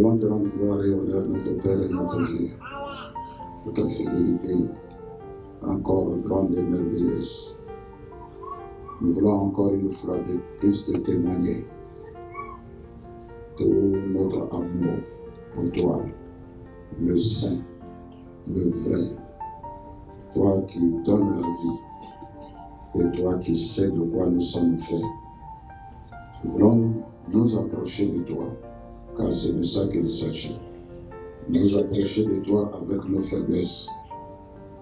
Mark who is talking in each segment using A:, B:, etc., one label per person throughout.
A: voulons te rendre gloire et honneur, notre Père et notre Dieu, pour ta fidélité encore grande et merveilleuse. Nous voulons encore une fois de plus te témoigner tout notre amour pour toi, le saint, le vrai, toi qui donnes la vie et toi qui sais de quoi nous sommes faits. Nous voulons nous approcher de toi, car c'est de ça qu'il s'agit. Nous approcher de toi avec nos faiblesses,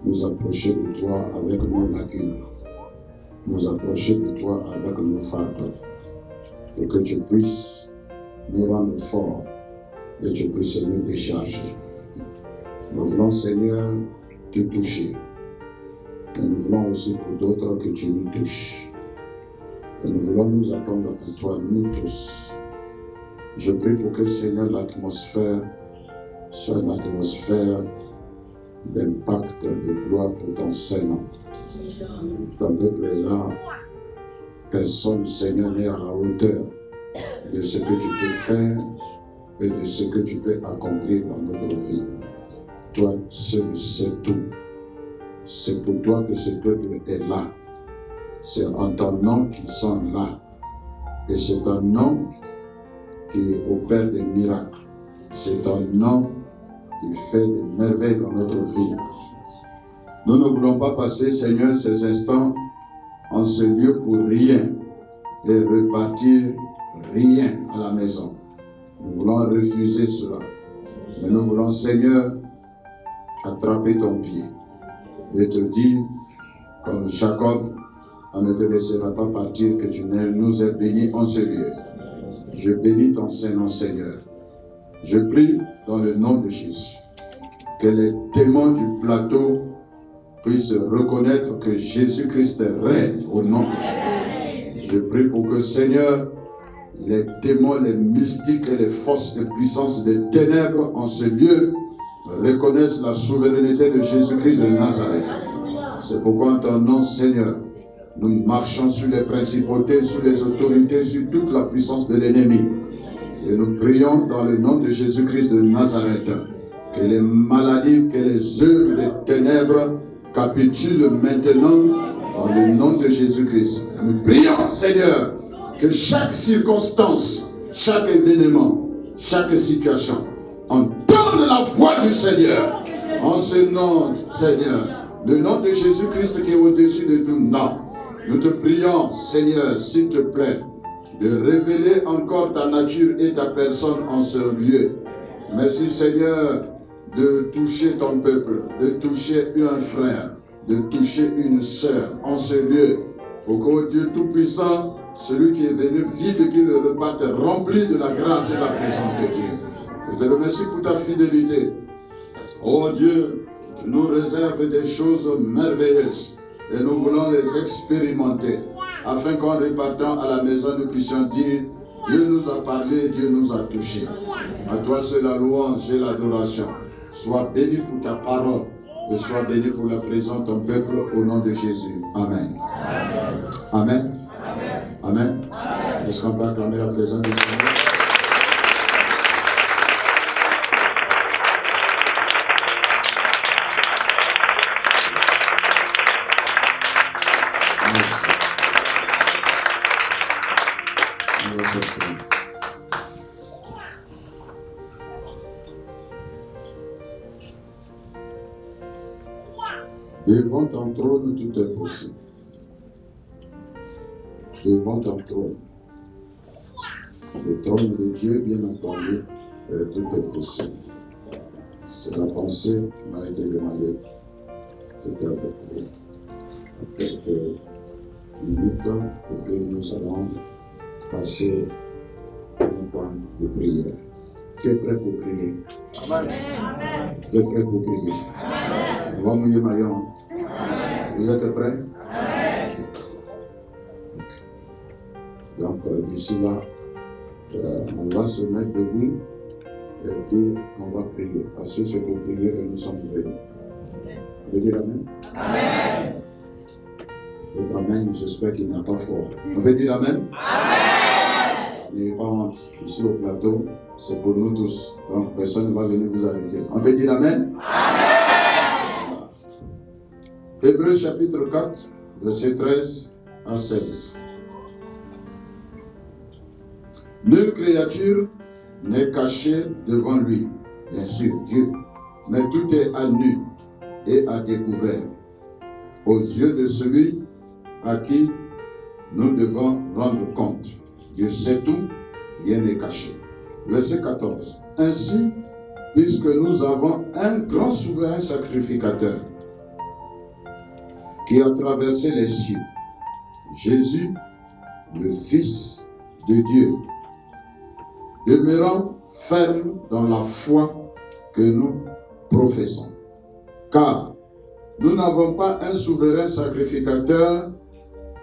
A: nous approcher de toi avec nos lacunes, nous approcher de toi avec nos fardeaux, pour que tu puisses nous rendre forts et tu puisses nous décharger. Nous voulons, Seigneur, te toucher, mais nous voulons aussi pour d'autres que tu nous touches. Et nous voulons nous attendre à toi, nous tous. Je prie pour que, Seigneur, l'atmosphère soit une atmosphère d'impact, de gloire pour ton Seigneur. Ton peuple est là. Personne, Seigneur, n'est à la hauteur de ce que tu peux faire et de ce que tu peux accomplir dans notre vie. Toi seul sais tout. C'est pour toi que ce peuple est là. C'est en ton nom qu'ils sont là. Et c'est ton nom qui opère des miracles. C'est ton nom qui fait des merveilles dans notre vie. Nous ne voulons pas passer, Seigneur, ces instants en ce lieu pour rien et repartir rien à la maison. Nous voulons refuser cela. Mais nous voulons, Seigneur, attraper ton pied et te dire, comme Jacob, on ne te laissera pas partir, que tu nous aies bénis en ce lieu. Je bénis ton Saint-Nom, Seigneur. Je prie dans le nom de Jésus que les témoins du plateau puissent reconnaître que Jésus-Christ règne au nom de Jésus. Je prie pour que, Seigneur, les démons, les mystiques et les forces de puissance des ténèbres en ce lieu reconnaissent la souveraineté de Jésus-Christ de Nazareth. C'est pourquoi en ton nom, Seigneur, nous marchons sur les principautés, sur les autorités, sur toute la puissance de l'ennemi. Et nous prions dans le nom de Jésus-Christ de Nazareth que les maladies, que les œuvres des ténèbres capitulent maintenant dans le nom de Jésus-Christ. Nous prions, Seigneur, que chaque circonstance, chaque événement, chaque situation entende la voix du Seigneur. En ce nom, Seigneur, le nom de Jésus-Christ qui est au-dessus de tout nom. Nous te prions, Seigneur, s'il te plaît, de révéler encore ta nature et ta personne en ce lieu. Merci, Seigneur, de toucher ton peuple, de toucher un frère, de toucher une sœur en ce lieu. Pour que Dieu Tout-Puissant, celui qui est venu vide, qu'il le reparte rempli de la grâce et de la présence de Dieu. Je te remercie pour ta fidélité. Oh Dieu, tu nous réserves des choses merveilleuses. Et nous voulons les expérimenter, afin qu'en repartant à la maison, nous puissions dire, Dieu nous a parlé, Dieu nous a touchés. À toi seul la louange et l'adoration. Sois béni pour ta parole, et sois béni pour la présence de ton peuple, au nom de Jésus. Amen. Amen. Amen. Amen. Est-ce qu'on peut acclamer la présence du Seigneur? Devant ton trône, tout est possible. Devant ton trône. Le trône de Dieu, bien entendu, tout est possible. C'est la pensée qui m'a été demandée. C'était avec quelques minutes et puis nous allons passer un temps de prière. Qui est prêt pour prier? Amen. Qui est prêt pour prier? Amen. On va mouiller maillot. Vous êtes prêts? Amen. Donc d'ici là, on va se mettre debout et puis on va prier. Parce que c'est pour prier que nous sommes venus. Vous pouvez dire Amen? Amen. Votre Amen, j'espère qu'il n'a pas fort. On peut dire Amen? Amen. n'ayez pas honte. Ici au plateau, c'est pour nous tous. Donc personne ne va venir vous arrêter. On peut dire Amen? Amen. Voilà. Hébreux chapitre 4, verset 13 à 16. Nulle créature n'est cachée devant lui, bien sûr, Dieu, mais tout est à nu et à découvert aux yeux de celui à qui nous devons rendre compte. Dieu sait tout, rien n'est caché. Verset 14. Ainsi, puisque nous avons un grand souverain sacrificateur qui a traversé les cieux, Jésus, le Fils de Dieu, demeurant ferme dans la foi que nous professons. Car nous n'avons pas un souverain sacrificateur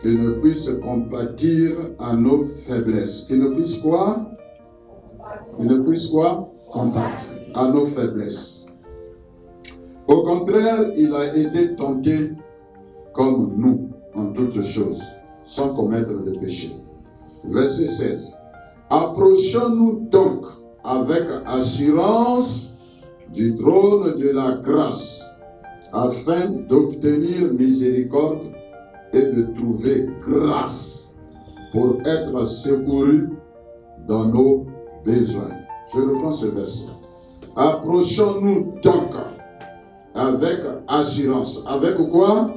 A: qui ne puisse compatir à nos faiblesses. Qui ne puisse quoi? Qui ne puisse quoi? Compatir à nos faiblesses. Au contraire, il a été tenté comme nous en toutes choses, sans commettre de péché. Verset 16. Approchons-nous donc avec assurance du trône de la grâce, afin d'obtenir miséricorde et de trouver grâce pour être secouru dans nos besoins. Je reprends ce verset. Approchons-nous donc avec assurance. Avec quoi?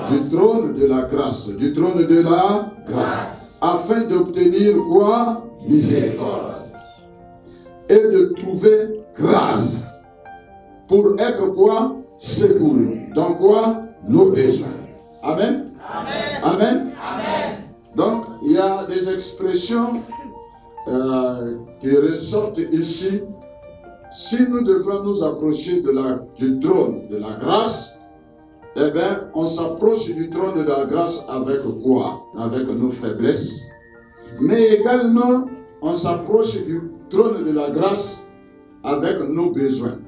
A: Du trône de la grâce. Du trône de la grâce. Afin d'obtenir quoi? Miséricorde. Et de trouver grâce. Pour être quoi? Secouru. Dans quoi? Nos besoins. Amen. Amen. Amen. Amen. Donc, il y a des expressions qui ressortent ici. Si nous devons nous approcher du trône de la grâce, eh bien, on s'approche du trône de la grâce avec quoi? Avec nos faiblesses. Mais également, on s'approche du trône de la grâce avec nos besoins.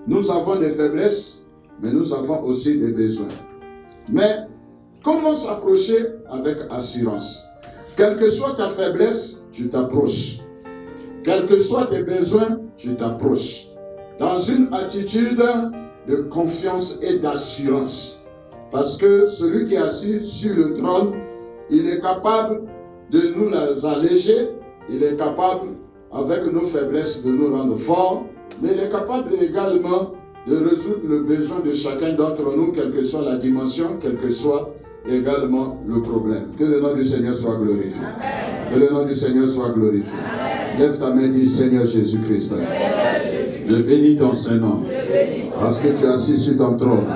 A: Nous avons des faiblesses, mais nous avons aussi des besoins. Mais comment s'approcher avec assurance? Quelle que soit ta faiblesse, tu t'approches. Quels que soient tes besoins, tu t'approches. Dans une attitude de confiance et d'assurance. Parce que celui qui est assis sur le trône, il est capable de nous les alléger. Il est capable, avec nos faiblesses, de nous rendre forts. Mais il est capable également de résoudre le besoin de chacun d'entre nous, quelle que soit la dimension, quel que soit également le problème. Que le nom du Seigneur soit glorifié. Amen. Que le nom du Seigneur soit glorifié. Amen. Lève ta main et dis Seigneur Jésus-Christ. Je bénis ton Saint-Nom. Parce que tu es assis sur ton trône.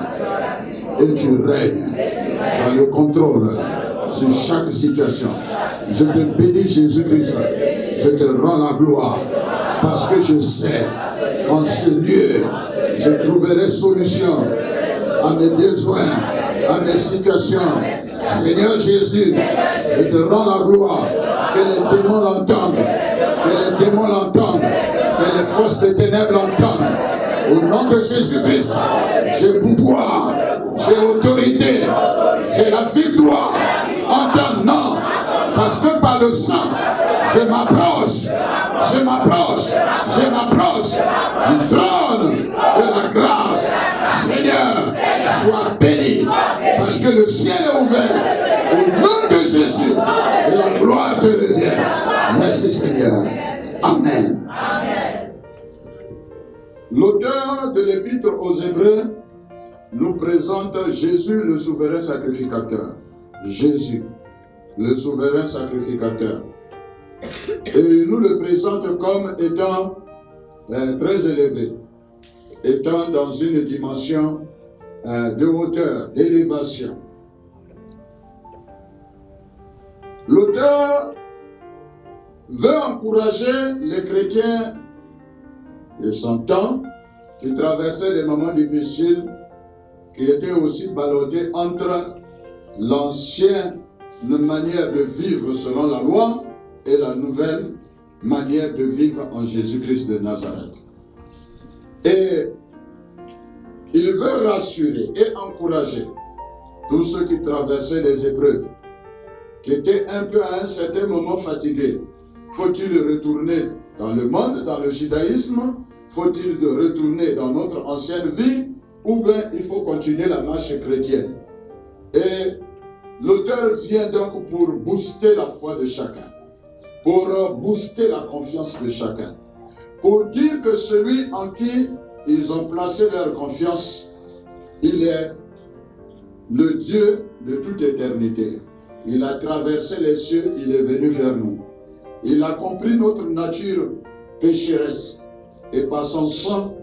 A: Et tu règnes. Tu as le contrôle sur chaque situation. Je te bénis Jésus-Christ. Je te rends la gloire. Parce que je sais qu'en ce lieu, je trouverai solution à mes besoins, à mes situations. Seigneur Jésus, je te rends la gloire. Que les démons l'entendent. Que les démons l'entendent. Que les forces des ténèbres l'entendent. Au nom de Jésus-Christ, j'ai pouvoir, j'ai autorité, j'ai la victoire en ton nom. Parce que par le sang, je m'approche du trône de la grâce. Seigneur, sois béni, parce que le ciel est ouvert. Au nom de Jésus, et la gloire te revienne. Merci Seigneur. Amen. L'auteur de l'épître aux Hébreux nous présente Jésus, le souverain sacrificateur. Jésus, le souverain sacrificateur. Et il nous le présente comme étant très élevé, étant dans une dimension de hauteur, d'élévation. L'auteur veut encourager les chrétiens de son temps qui traversaient des moments difficiles, qui étaient aussi ballottés entre l'ancienne manière de vivre selon la loi et la nouvelle manière de vivre en Jésus-Christ de Nazareth. Et il veut rassurer et encourager tous ceux qui traversaient les épreuves, qui étaient un peu à un certain moment fatigués, Faut-il retourner dans le monde, dans le judaïsme? Faut-il retourner dans notre ancienne vie? Ou bien il faut continuer la marche chrétienne? Et l'auteur vient donc pour booster la foi de chacun, pour booster la confiance de chacun, pour dire que celui en qui ils ont placé leur confiance, il est le Dieu de toute éternité. Il a traversé les cieux, il est venu vers nous. Il a compris notre nature pécheresse et par son sang,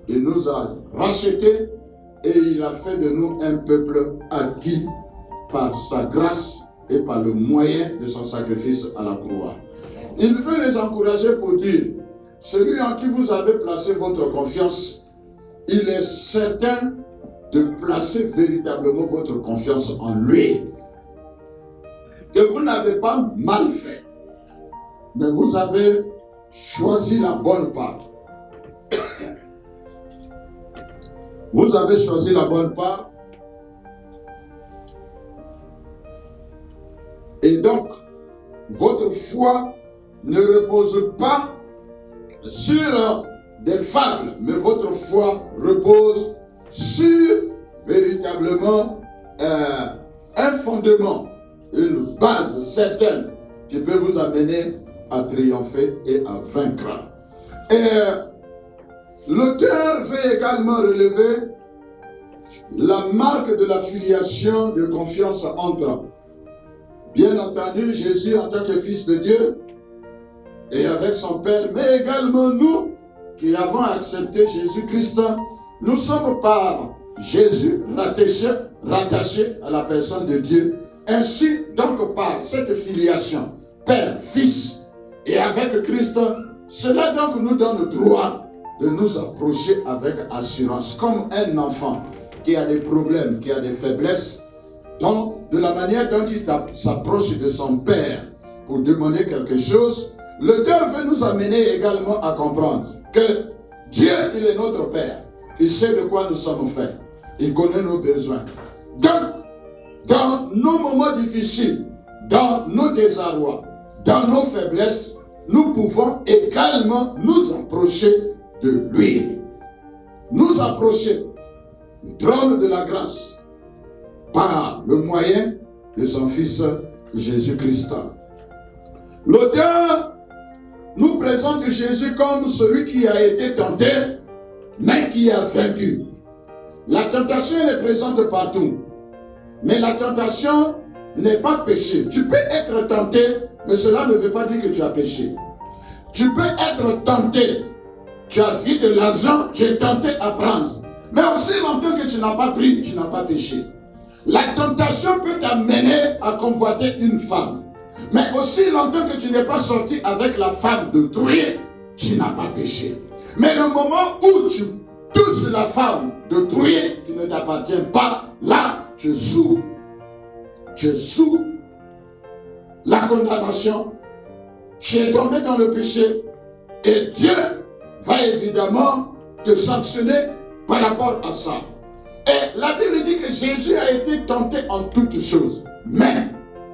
A: il nous a rachetés et il a fait de nous un peuple acquis par sa grâce et par le moyen de son sacrifice à la croix. Il veut les encourager pour dire, celui en qui vous avez placé votre confiance, il est certain de placer véritablement votre confiance en lui. Que vous n'avez pas mal fait, mais vous avez choisi la bonne part. Vous avez choisi la bonne part. Et donc, votre foi ne repose pas sur des fables, mais votre foi repose sur véritablement un fondement, une base certaine qui peut vous amener à triompher et à vaincre. Et l'auteur veut également relever la marque de la filiation de confiance entre, bien entendu, Jésus en tant que Fils de Dieu et avec son Père, mais également nous qui avons accepté Jésus-Christ, nous sommes par Jésus rattachés à la personne de Dieu. Ainsi, donc, par cette filiation, Père, Fils, et avec Christ, cela donc nous donne le droit de nous approcher avec assurance, comme un enfant qui a des problèmes, qui a des faiblesses, donc, de la manière dont il s'approche de son Père pour demander quelque chose, l'auteur veut nous amener également à comprendre que Dieu, il est notre Père. Il sait de quoi nous sommes faits. Il connaît nos besoins. Donc, dans nos moments difficiles, dans nos désarrois, dans nos faiblesses, nous pouvons également nous approcher de lui. Nous approcher du trône de la grâce par le moyen de son Fils Jésus-Christ. L'auteur nous présente Jésus comme celui qui a été tenté, mais qui a vaincu. La tentation est présente partout. Mais la tentation n'est pas péché. Tu peux être tenté, mais cela ne veut pas dire que tu as péché. Tu peux être tenté. Tu as vu de l'argent, tu es tenté à prendre. Mais aussi longtemps que tu n'as pas pris, tu n'as pas péché. La tentation peut t'amener à convoiter une femme. Mais aussi longtemps que tu n'es pas sorti avec la femme d'autrui, tu n'as pas péché. Mais le moment où tu touches la femme d'autrui qui ne t'appartient pas, là, tu es sous la condamnation. Tu es tombé dans le péché et Dieu va évidemment te sanctionner par rapport à ça. Et la Bible dit que Jésus a été tenté en toutes choses, mais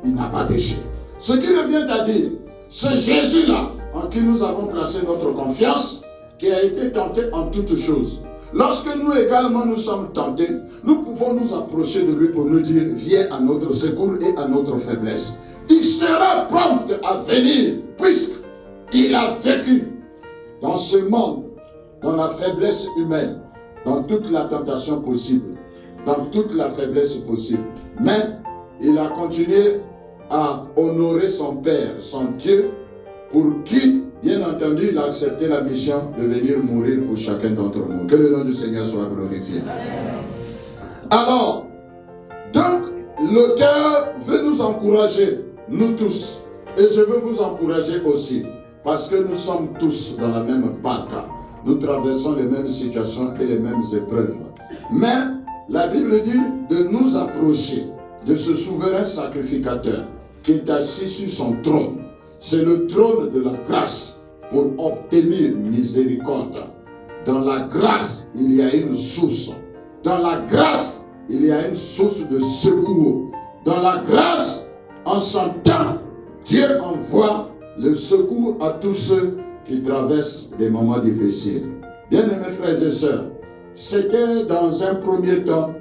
A: il n'a pas péché. Ce qui revient à dire, ce Jésus-là, en qui nous avons placé notre confiance, qui a été tenté en toutes choses. Lorsque nous également nous sommes tentés, nous pouvons nous approcher de lui pour nous dire, viens à notre secours et à notre faiblesse. Il sera prompt à venir, puisqu'il a vécu dans ce monde, dans la faiblesse humaine, dans toute la tentation possible, dans toute la faiblesse possible. Mais il a continué à honorer son Père, son Dieu, pour qui, bien entendu, il a accepté la mission de venir mourir pour chacun d'entre nous. Que le nom du Seigneur soit glorifié. Alors, donc, l'auteur veut nous encourager, nous tous, et je veux vous encourager aussi, parce que nous sommes tous dans la même barque. Nous traversons les mêmes situations et les mêmes épreuves. Mais la Bible dit de nous approcher de ce souverain sacrificateur qui est assis sur son trône. C'est le trône de la grâce pour obtenir miséricorde. Dans la grâce, il y a une source. Dans la grâce, il y a une source de secours. Dans la grâce, en son temps, Dieu envoie le secours à tous ceux qui traversent des moments difficiles. Bien-aimés frères et sœurs, c'était dans un premier temps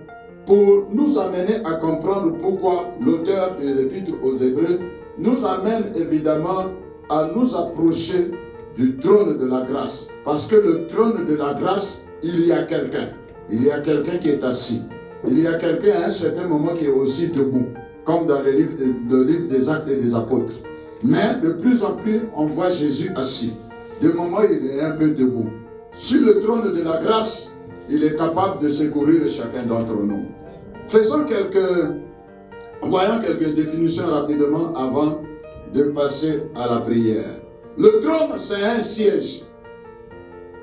A: pour nous amener à comprendre pourquoi l'auteur de l'Épître aux Hébreux nous amène évidemment à nous approcher du trône de la grâce. Parce que le trône de la grâce, il y a quelqu'un. Il y a quelqu'un qui est assis. Il y a quelqu'un à un certain moment qui est aussi debout, comme dans le livre des Actes et des Apôtres. Mais de plus en plus, on voit Jésus assis. De moment, il est un peu debout. Sur le trône de la grâce, il est capable de secourir chacun d'entre nous. Voyons quelques définitions rapidement avant de passer à la prière. Le trône, c'est un siège.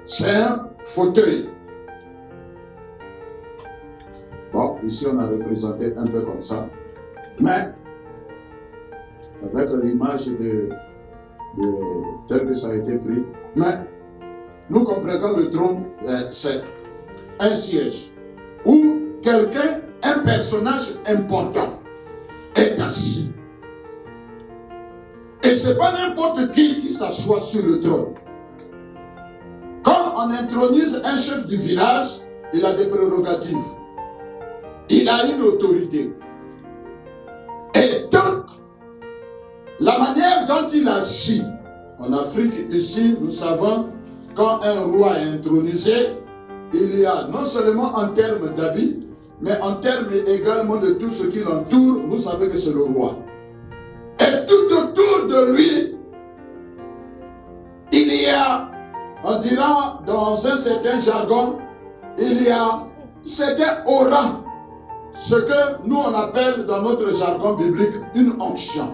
A: C'est un fauteuil. Bon, ici on a représenté un peu comme ça. Mais, avec l'image tel que ça a été pris. Mais, nous comprenons que le trône, c'est un siège où quelqu'un, un personnage important, est assis. Et ce n'est pas n'importe qui s'assoit sur le trône. Quand on intronise un chef du village, il a des prérogatives. Il a une autorité. Et donc, la manière dont il agit, en Afrique, ici, nous savons, quand un roi est intronisé, il y a non seulement en termes d'habits, mais en termes également de tout ce qui l'entoure, vous savez que c'est le roi. Et tout autour de lui, il y a, on dira dans un certain jargon, il y a certains aura, ce que nous on appelle dans notre jargon biblique une onction.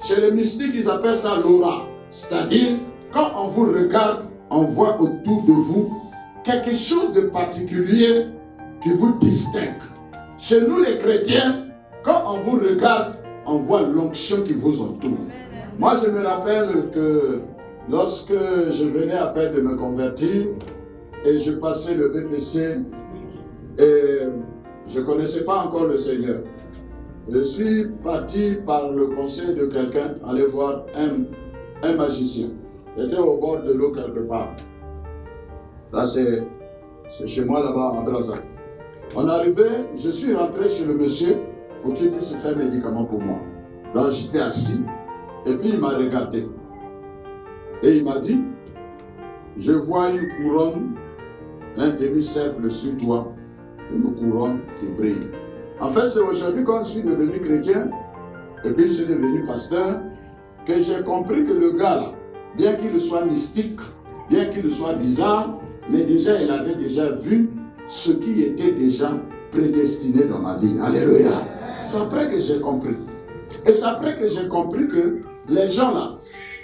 A: Chez les mystiques, ils appellent ça l'aura. C'est-à-dire, quand on vous regarde, on voit autour de vous quelque chose de particulier qui vous distingue. Chez nous les chrétiens, quand on vous regarde, on voit l'onction qui vous entoure. Moi, je me rappelle que lorsque je venais à peine de me convertir et je passais le BPC et je ne connaissais pas encore le Seigneur. Je suis parti par le conseil de quelqu'un aller voir un magicien. J'étais au bord de l'eau quelque part. Là, c'est chez moi là-bas à Brazza. On arrivait, je suis rentré chez le monsieur pour qu'il puisse faire médicament pour moi. Donc j'étais assis et puis il m'a regardé. Et il m'a dit, je vois une couronne, un demi-cercle sur toi, une couronne qui brille. En fait, c'est aujourd'hui quand je suis devenu chrétien et puis je suis devenu pasteur que j'ai compris que le gars là, bien qu'il soit mystique, bien qu'il soit bizarre, mais déjà il avait déjà vu ce qui était déjà prédestiné dans ma vie. Alléluia. C'est après que j'ai compris. Et c'est après que j'ai compris que les gens là,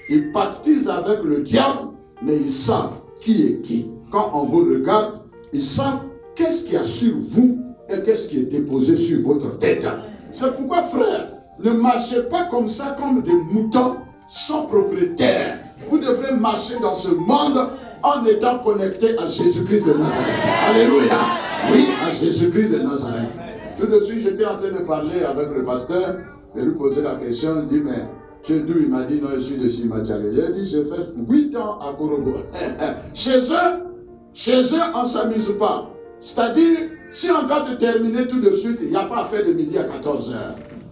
A: ils pactisent avec le diable, mais ils savent qui est qui. Quand on vous regarde, ils savent qu'est-ce qu'il y a sur vous et qu'est-ce qui est déposé sur votre tête. C'est pourquoi, frère, ne marchez pas comme ça, comme des moutons sans propriétaire. Vous devrez marcher dans ce monde en étant connecté à Jésus-Christ de Nazareth. Alléluia. Oui, à Jésus-Christ de Nazareth. Tout de suite, j'étais en train de parler avec le pasteur et lui poser la question. Il dit, mais tu es d'où? Il m'a dit, non, je suis de Simatiale. J'ai dit, j'ai fait 8 ans à Korogo. Chez eux, on ne s'amuse pas. C'est-à-dire, si on doit te terminer tout de suite, il n'y a pas à faire de midi à 14h.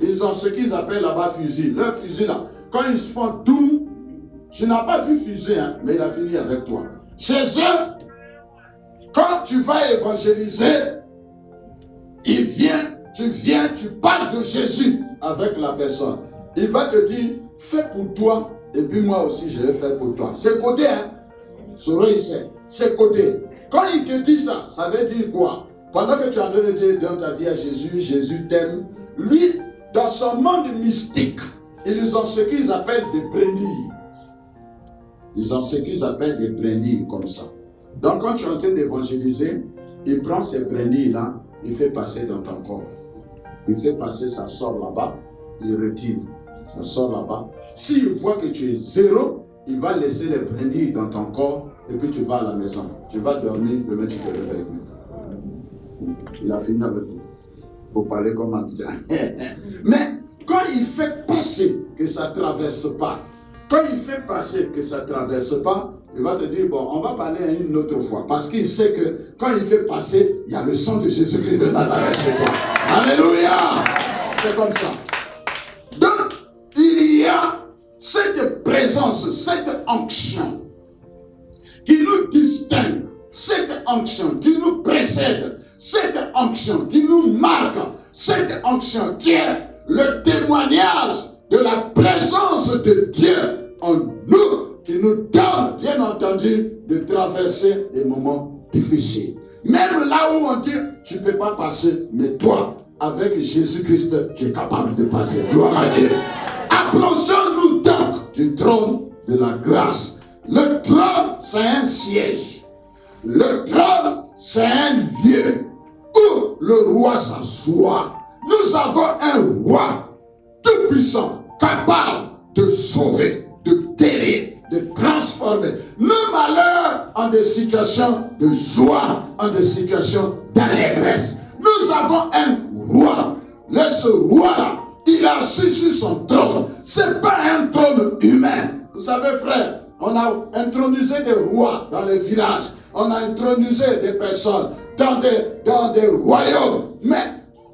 A: Ils ont ce qu'ils appellent là-bas fusil. Leur fusil là, quand ils se font tout, je n'ai pas vu fusil, hein, mais il a fini avec toi. Chez eux, quand tu vas évangéliser, tu parles de Jésus avec la personne. Il va te dire, fais pour toi, et puis moi aussi je vais faire pour toi. C'est codé, hein. C'est codé. Quand il te dit ça, ça veut dire quoi? Pendant que tu es en train de dire dans ta vie à Jésus, Jésus t'aime. Lui, dans son monde mystique, ils ont ce qu'ils appellent des brindilles. Ils ont ce qu'ils appellent des brindilles comme ça. Donc quand tu es en train d'évangéliser, il prend ces brindilles-là, il fait passer dans ton corps. Il fait passer, ça sort là-bas, il retire. Ça sort là-bas. S'il voit que tu es zéro, il va laisser les brindilles dans ton corps et puis tu vas à la maison. Tu vas dormir, demain tu te réveilles. Il a fini avec vous. Pour parler comme Abidjan. Mais quand il fait passer, que ça ne traverse pas, quand il fait passer que ça ne traverse pas, il va te dire, bon, on va parler une autre fois. Parce qu'il sait que quand il fait passer, il y a le sang de Jésus-Christ de Nazareth sur toi. Alléluia! C'est comme ça. Donc, il y a cette présence, cette onction qui nous distingue, cette onction qui nous précède, cette onction qui nous marque, cette onction qui est le témoignage de la présence de Dieu en nous, qui nous donne, bien entendu, de traverser des moments difficiles. Même là où on dit, tu ne peux pas passer, mais toi, avec Jésus-Christ, tu es capable de passer. Gloire à Dieu. Approchons-nous donc du trône de la grâce. Le trône, c'est un siège. Le trône, c'est un lieu où le roi s'assoit. Nous avons un roi tout-puissant, capable de sauver, de guérir, de transformer nos malheurs en des situations de joie, en des situations d'allégresse. Nous avons un roi. Ce roi-là, il a assis sur son trône. Ce n'est pas un trône humain. Vous savez, frère, on a intronisé des rois dans les villages. On a intronisé des personnes dans des royaumes. Mais,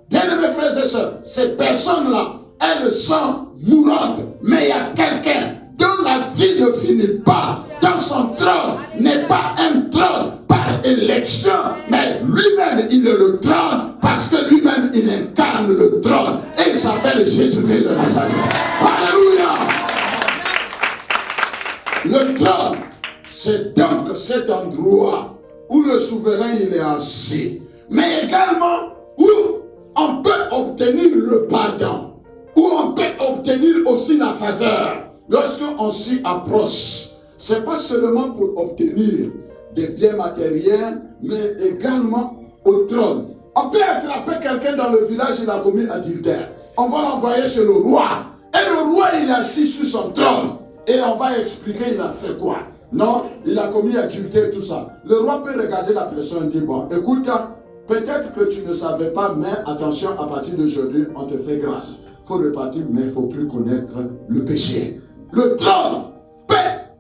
A: bien-aimés frères et sœurs, ces personnes-là, elles sont mourantes. Mais il y a quelqu'un dont la vie ne finit pas. Dans son trône n'est pas un trône par élection, mais lui-même il est le trône parce que lui-même il incarne le trône et il s'appelle Jésus-Christ de Nazareth. Alléluia! Le trône, c'est donc cet endroit où le souverain il est assis, mais également où on peut obtenir le pardon, où on peut obtenir aussi la faveur. Lorsqu'on s'y approche, ce n'est pas seulement pour obtenir des biens matériels, mais également au trône. On peut attraper quelqu'un dans le village, il a commis adultère. On va l'envoyer chez le roi. Et le roi, il est assis sur son trône. Et on va expliquer, il a fait quoi. Non, il a commis adultère, tout ça. Le roi peut regarder la personne et dire, bon, écoute, peut-être que tu ne savais pas, mais attention, à partir d'aujourd'hui, on te fait grâce. Il faut repartir, mais il ne faut plus connaître le péché. Le trône peut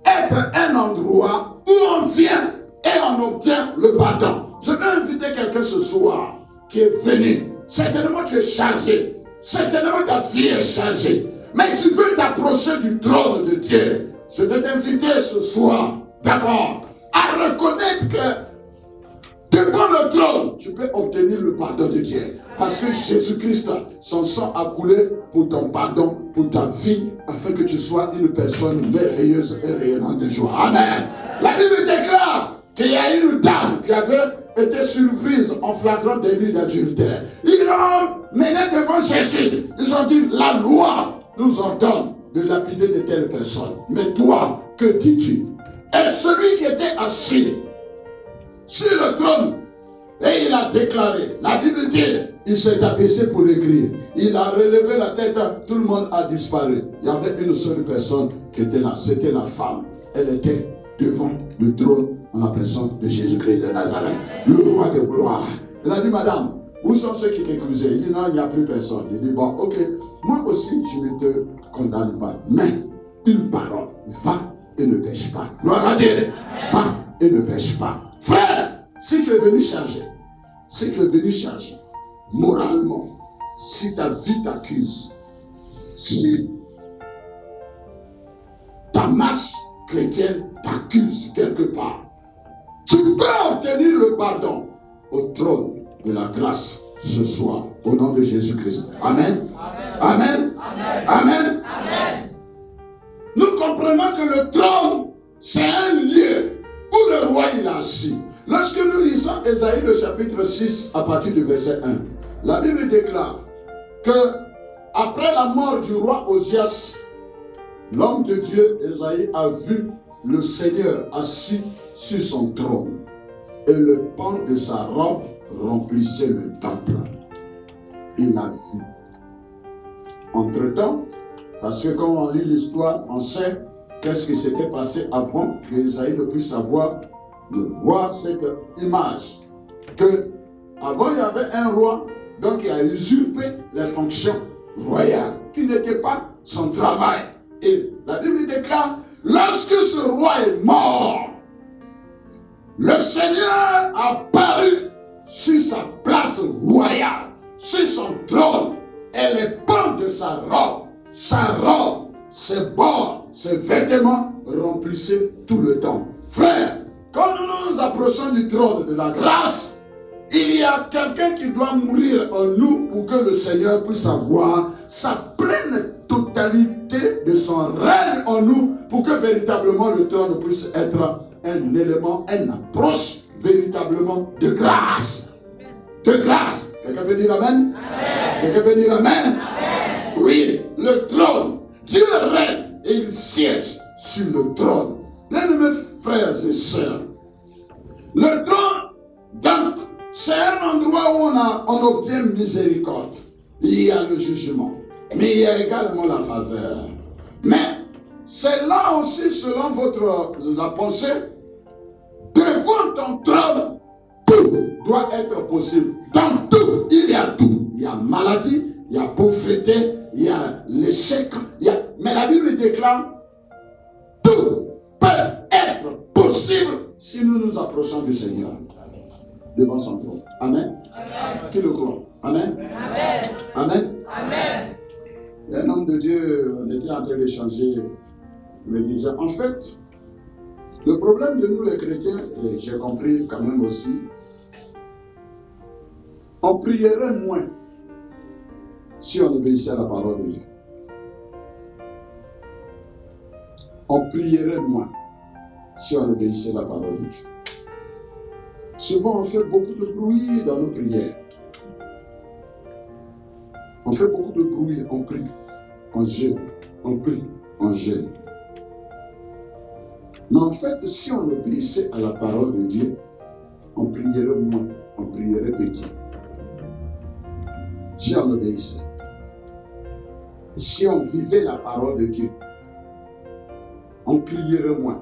A: être un endroit où on vient et on obtient le pardon. Je vais inviter quelqu'un ce soir qui est venu. Certainement tu es chargé. Certainement ta vie est chargée. Mais tu veux t'approcher du trône de Dieu. Je vais t'inviter ce soir d'abord à reconnaître que devant le trône, tu peux obtenir le pardon de Dieu. Parce que Jésus-Christ, son sang a coulé pour ton pardon, pour ta vie, afin que tu sois une personne merveilleuse et rayonnante de joie. Amen. La Bible déclare qu'il y a une dame qui avait été surprise en flagrant délit d'adultère. Ils l'ont mené devant Jésus. Ils ont dit, la loi nous ordonne de lapider de telles personnes. Mais toi, que dis-tu? Et celui qui était assis sur le trône, et il a déclaré, la Bible dit, il s'est abaissé pour écrire. Il a relevé la tête, tout le monde a disparu. Il y avait une seule personne qui était là, c'était la femme. Elle était devant le trône en la personne de Jésus-Christ de Nazareth, le roi de gloire. Elle a dit, madame, où sont ceux qui t'accusaient? Il dit, non, il n'y a plus personne. Il dit, bon, ok, moi aussi, je ne te condamne pas. Mais une parole, va et ne pêche pas. Gloire à Dieu, va et ne pêche pas. Frère, si tu es venu changer, moralement, si ta vie t'accuse, si ta marche chrétienne t'accuse quelque part, tu peux obtenir le pardon au trône de la grâce ce soir, au nom de Jésus-Christ. Amen. Amen. Amen. Amen. Amen. Nous comprenons que le trône, c'est un lieu où le roi il est assis. Lorsque nous lisons Ésaïe le chapitre 6 à partir du verset 1, la Bible déclare que après la mort du roi Osias, l'homme de Dieu Ésaïe a vu le Seigneur assis sur son trône et le pan de sa robe remplissait le temple. Il a vu. Entre-temps, parce que quand on lit l'histoire, on sait qu'est-ce qui s'était passé avant que Ésaïe ne puisse voir cette image. Que avant il y avait un roi donc qui a usurpé les fonctions royales, qui n'était pas son travail. Et La Bible déclare, lorsque ce roi est mort, le Seigneur a paru sur sa place royale, sur son trône, et les pans de sa robe, ses bords, ses vêtements remplissaient tout le temps. Frère, quand nous nous approchons du trône de la grâce, il y a quelqu'un qui doit mourir en nous pour que le Seigneur puisse avoir sa pleine totalité de son règne en nous, pour que véritablement le trône puisse être un élément, une approche véritablement de grâce. De grâce. Quelqu'un peut dire amen? Quelqu'un peut dire amen? Oui, le trône. Dieu règne et il siège sur le trône. Bien-aimés frères et sœurs, le trône, donc, c'est un endroit où on obtient miséricorde. Il y a le jugement, mais il y a également la faveur. Mais c'est là aussi, selon la pensée, devant ton trône, tout doit être possible. Dans tout, il y a tout. Il y a maladie, il y a pauvreté, il y a l'échec. Mais la Bible déclare, tout peut être possible si nous nous approchons du Seigneur. Devant son trône. Amen. Amen. Qui le croit? Amen. Amen. Amen. Amen. Et un homme de Dieu, on était en train d'échanger, me disait, en fait, le problème de nous les chrétiens, et j'ai compris quand même aussi, on prierait moins si on obéissait à la parole de Dieu. On prierait moins si on obéissait à la parole de Dieu. Souvent, on fait beaucoup de bruit dans nos prières. On fait beaucoup de bruit, on prie, on jeûne, on prie, on jeûne. Mais en fait, si on obéissait à la parole de Dieu, on prierait moins, on prierait petit. Si on obéissait. Si on vivait la parole de Dieu, on prierait moins.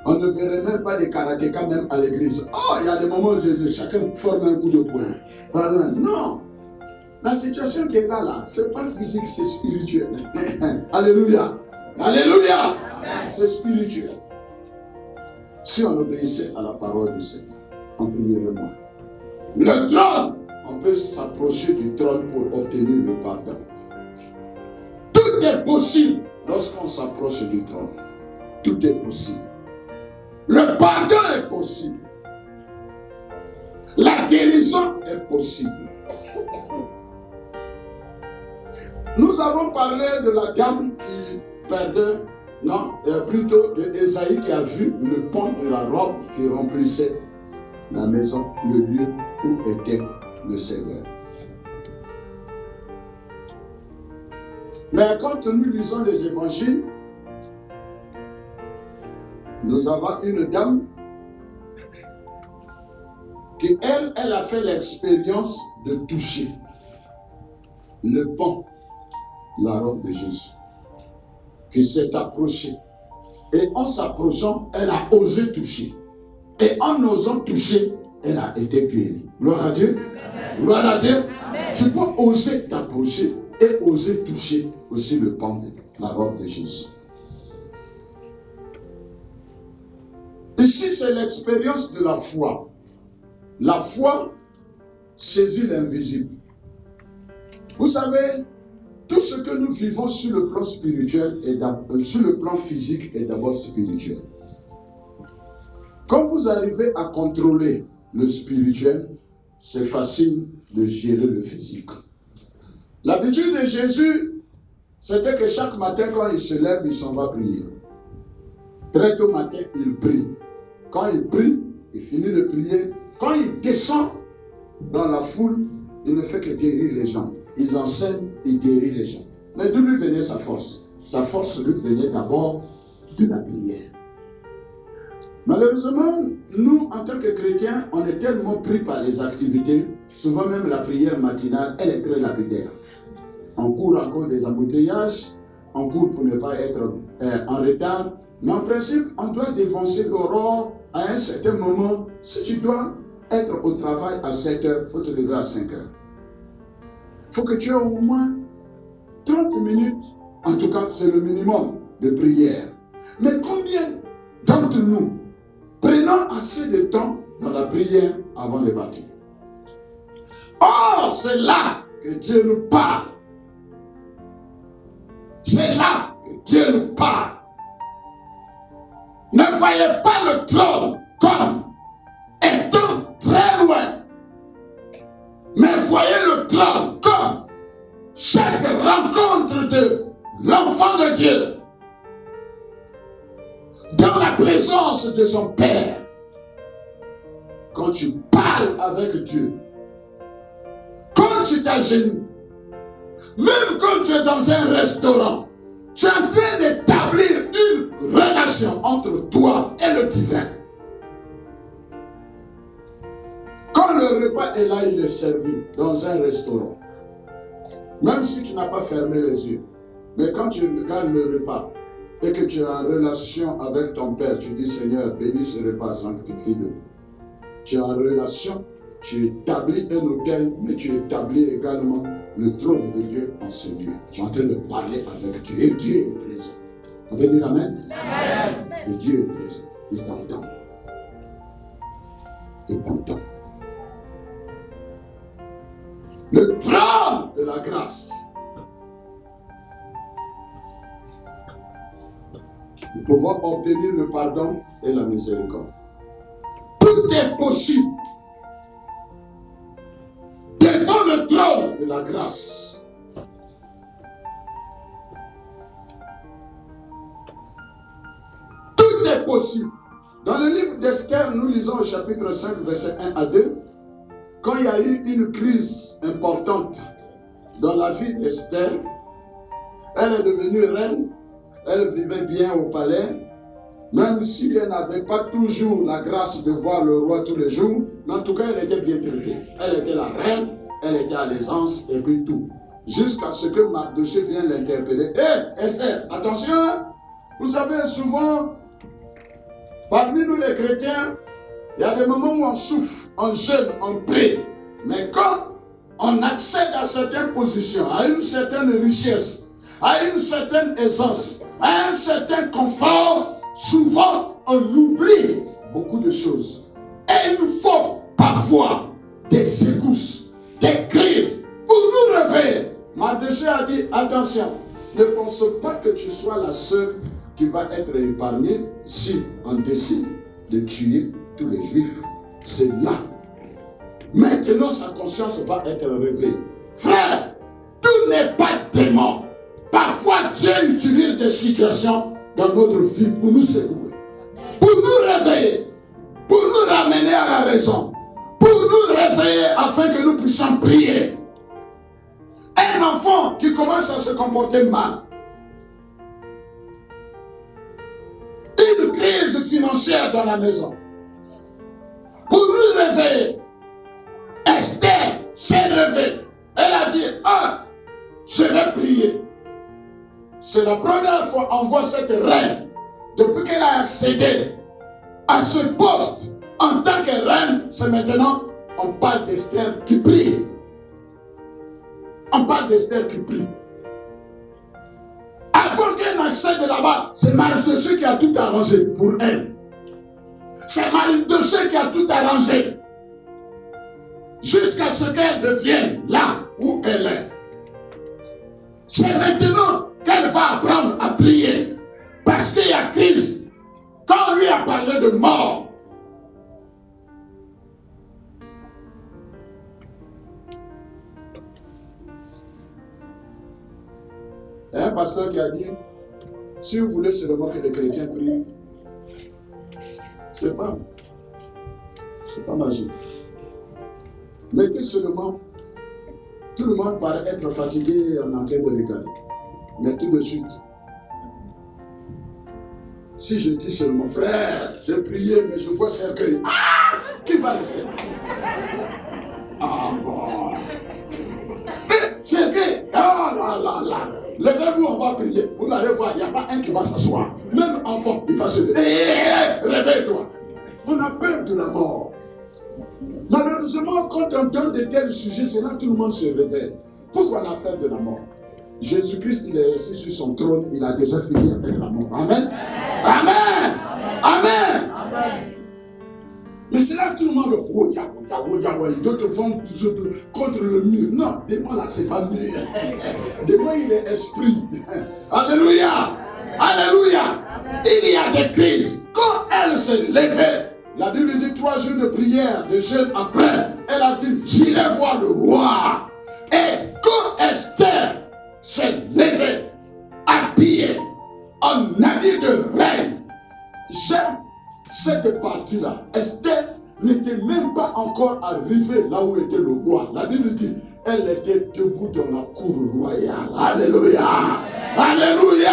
A: On ne verrait même pas des karatékas même à l'église. Oh, il y a des moments où chacun forme un coup de poing. Voilà. Non. La situation qui est là, c'est pas physique, c'est spirituel. Alléluia. Alléluia. C'est spirituel. Si on obéissait à la parole du Seigneur, on prierait moins. Le trône, on peut s'approcher du trône pour obtenir le pardon. Tout est possible lorsqu'on s'approche du trône. Tout est possible. Le pardon est possible. La guérison est possible. Nous avons parlé de la dame qui perdait, plutôt d'Ésaïe qui a vu le pan et la robe qui remplissaient la maison, le lieu où était le Seigneur. Mais quand nous lisons les évangiles, nous avons une dame qui, elle a fait l'expérience de toucher le pan, la robe de Jésus, qui s'est approchée. Et en s'approchant, elle a osé toucher. Et en osant toucher, elle a été guérie. Gloire à Dieu. Gloire à Dieu. Tu peux oser t'approcher et oser toucher aussi le pan, la robe de Jésus. Ici, c'est l'expérience de la foi. La foi saisit l'invisible. Vous savez, tout ce que nous vivons sur le plan spirituel et sur le plan physique est d'abord spirituel. Quand vous arrivez à contrôler le spirituel, c'est facile de gérer le physique. L'habitude de Jésus, c'était que chaque matin, quand il se lève, il s'en va prier. Très tôt matin, il prie. Quand il prie, il finit de prier. Quand il descend dans la foule, il ne fait que guérir les gens. Il enseigne et guérit les gens. Mais d'où lui venait sa force? Sa force lui venait d'abord de la prière. Malheureusement, nous, en tant que chrétiens, on est tellement pris par les activités, souvent même la prière matinale, elle est très lapidaire. On court encore des embouteillages, on court pour ne pas être en retard. Mais en principe, on doit défoncer l'aurore à un certain moment. Si tu dois être au travail à 7 heures, il faut te lever à 5 heures. Il faut que tu aies au moins 30 minutes, en tout cas, c'est le minimum de prière. Mais combien d'entre nous prenons assez de temps dans la prière avant de partir? Or, c'est là que Dieu nous parle. C'est là que Dieu nous parle. Ne voyez pas le trône comme étant très loin. Mais voyez le trône comme chaque rencontre de l'enfant de Dieu dans la présence de son Père. Quand tu parles avec Dieu, quand tu t'agenouilles, même quand tu es dans un restaurant, tu es en train d'établir une relation entre toi et le divin. Quand le repas est là, il est servi dans un restaurant. Même si tu n'as pas fermé les yeux, mais quand tu regardes le repas et que tu es en relation avec ton Père, tu dis Seigneur, bénis ce repas, sanctifie-le. Tu es en relation, tu établis un autel, mais tu établis également le trône de Dieu en ce lieu. Tu es en train de parler avec Dieu et Dieu est présent. On peut dire Amen? Amen. Et Dieu est présent. Il t'entend. Il t'entend. Le trône de la grâce. Nous pouvons obtenir le pardon et la miséricorde. Tout est possible devant le trône de la grâce. Tout est possible. Dans le livre d'Esther, nous lisons au chapitre 5, versets 1 à 2, quand il y a eu une crise importante dans la vie d'Esther, elle est devenue reine, elle vivait bien au palais, même si elle n'avait pas toujours la grâce de voir le roi tous les jours, mais en tout cas, elle était bien traitée. Elle était la reine, elle était à l'aisance et puis tout. Jusqu'à ce que Mardochée vienne l'interpeller. Hé, Esther, attention, vous savez, souvent, parmi nous les chrétiens, il y a des moments où on souffre, on jeûne, on prie. Mais quand on accède à certaines positions, à une certaine richesse, à une certaine aisance, à un certain confort, souvent on oublie beaucoup de choses. Et il nous faut parfois des secousses, des crises pour nous réveiller. Mardochée a dit, attention, ne pense pas que tu sois la seule qui va être épargnée si on décide de tuer tous les Juifs. C'est là. Maintenant, sa conscience va être réveillée. Frère, tout n'est pas démon. Parfois, Dieu utilise des situations dans notre vie pour nous secouer, pour nous réveiller, pour nous ramener à la raison, pour nous réveiller afin que nous puissions prier. Un enfant qui commence à se comporter mal, une crise financière dans la maison, pour nous réveiller, Esther s'est réveillée. Elle a dit, je vais prier. C'est la première fois qu'on voit cette reine, depuis qu'elle a accédé à ce poste en tant que reine, c'est maintenant, on parle d'Esther qui prie. On parle d'Esther qui prie. Avant qu'elle accède là-bas, c'est Mardochée qui a tout arrangé pour elle. C'est Mardochée qui a tout arrangé. Jusqu'à ce qu'elle devienne là où elle est. C'est maintenant qu'elle va apprendre à prier. Parce qu'il y a crise. Quand on lui a parlé de mort, il y a un pasteur qui a dit, si vous voulez seulement que les chrétiens prient, c'est pas magique. Mettez seulement, tout le monde paraît être fatigué en train de regarder. Mais tout de suite, si je dis seulement, frère, j'ai prié, mais je vois cercueil, qui va rester? Bon. Cercueil, là. Levez-vous, on va prier. Vous allez voir, il n'y a pas un qui va s'asseoir. Même enfant, il va se lever. Réveille-toi. On a peur de la mort. Malheureusement, quand on donne de tels sujets, c'est là que tout le monde se réveille. Pourquoi on a peur de la mort? Jésus-Christ, il est resté sur son trône, il a déjà fini avec la mort. Amen. Amen. Amen. Amen. Mais c'est là que tout le monde d'autres font contre le mur. Non, démon là, c'est pas mur. Démon, il est esprit. Alléluia. Alléluia. Il y a des crises. Quand elle s'est levée, la Bible dit 3 jours de prière, de jeûne après, elle a dit, j'irai voir le roi. Et quand Esther s'est levée, habillée en habit de reine, j'aime cette partie-là. Esther n'était même pas encore arrivée là où était le roi. La Bible dit, elle était debout dans la cour royale. Alléluia. Alléluia.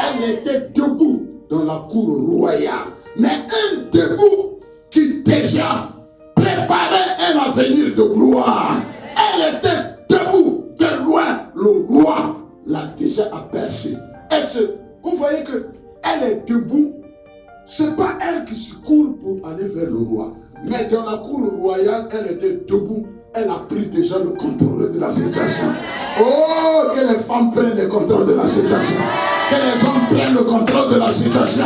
A: Elle était debout dans la cour royale. Mais un debout qui déjà préparait un avenir de gloire. Elle était debout. De loin, le roi l'a déjà aperçu. Vous voyez qu'elle est debout. Ce n'est pas elle qui se court pour aller vers le roi. Mais dans la cour royale, elle était debout. Elle a pris déjà le contrôle de la situation. Oh, que les femmes prennent le contrôle de la situation. Que les hommes prennent le contrôle de la situation.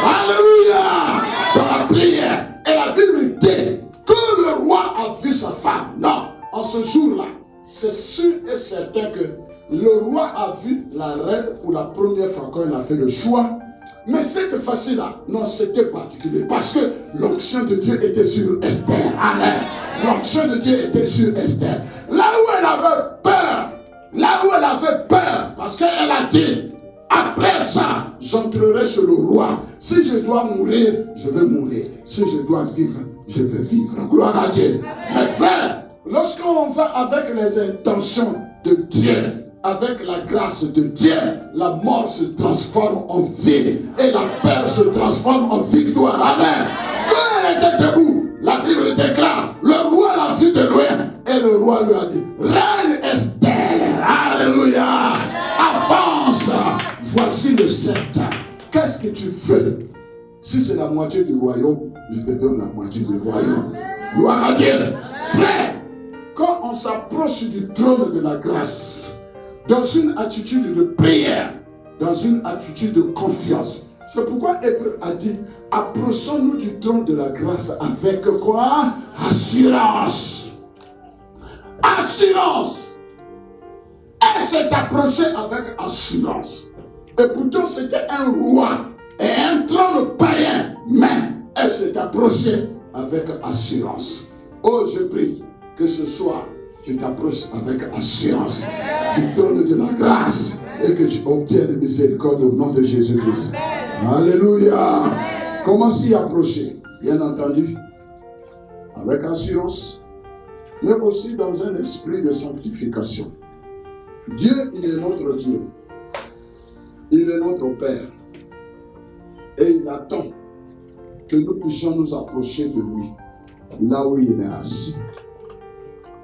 A: Alléluia. Dans la prière. Et la Bible dit que le roi a vu sa femme. Non, en ce jour-là, c'est sûr et certain que le roi a vu la reine pour la première fois quand il a fait le choix. Mais cette fois-ci-là, non, c'était particulier. Parce que l'onction de Dieu était sur Esther. Amen. L'onction de Dieu était sur Esther. Là où elle avait peur, parce qu'elle a dit, après ça, j'entrerai chez le roi. Si je dois mourir, je vais mourir. Si je dois vivre, je vais vivre. Gloire à Dieu. Mes frères, lorsqu'on va avec les intentions de Dieu, avec la grâce de Dieu, la mort se transforme en vie et la peur se transforme en victoire. Amen. Quand elle était debout, la Bible déclare, le roi l'a vue de loin et le roi lui a dit, Reine Esther, alléluia, avance, voici le sceptre. Qu'est-ce que tu veux? Si c'est la moitié du royaume, je te donne la moitié du royaume. Gloire à Dieu. Frère, quand on s'approche du trône de la grâce, dans une attitude de prière, dans une attitude de confiance. C'est pourquoi Hébreu a dit, approchons-nous du trône de la grâce avec quoi? Assurance. Assurance. Elle s'est approchée avec assurance. Et pourtant c'était un roi et un trône païen. Mais elle s'est approchée avec assurance. Oh, je prie que ce soir, tu t'approches avec assurance du trône de la grâce et que tu obtiennes miséricorde au nom de Jésus-Christ. Alléluia. Comment s'y approcher? Bien entendu, avec assurance, mais aussi dans un esprit de sanctification. Dieu, il est notre Dieu. Il est notre Père. Et il attend que nous puissions nous approcher de lui, là où il est assis.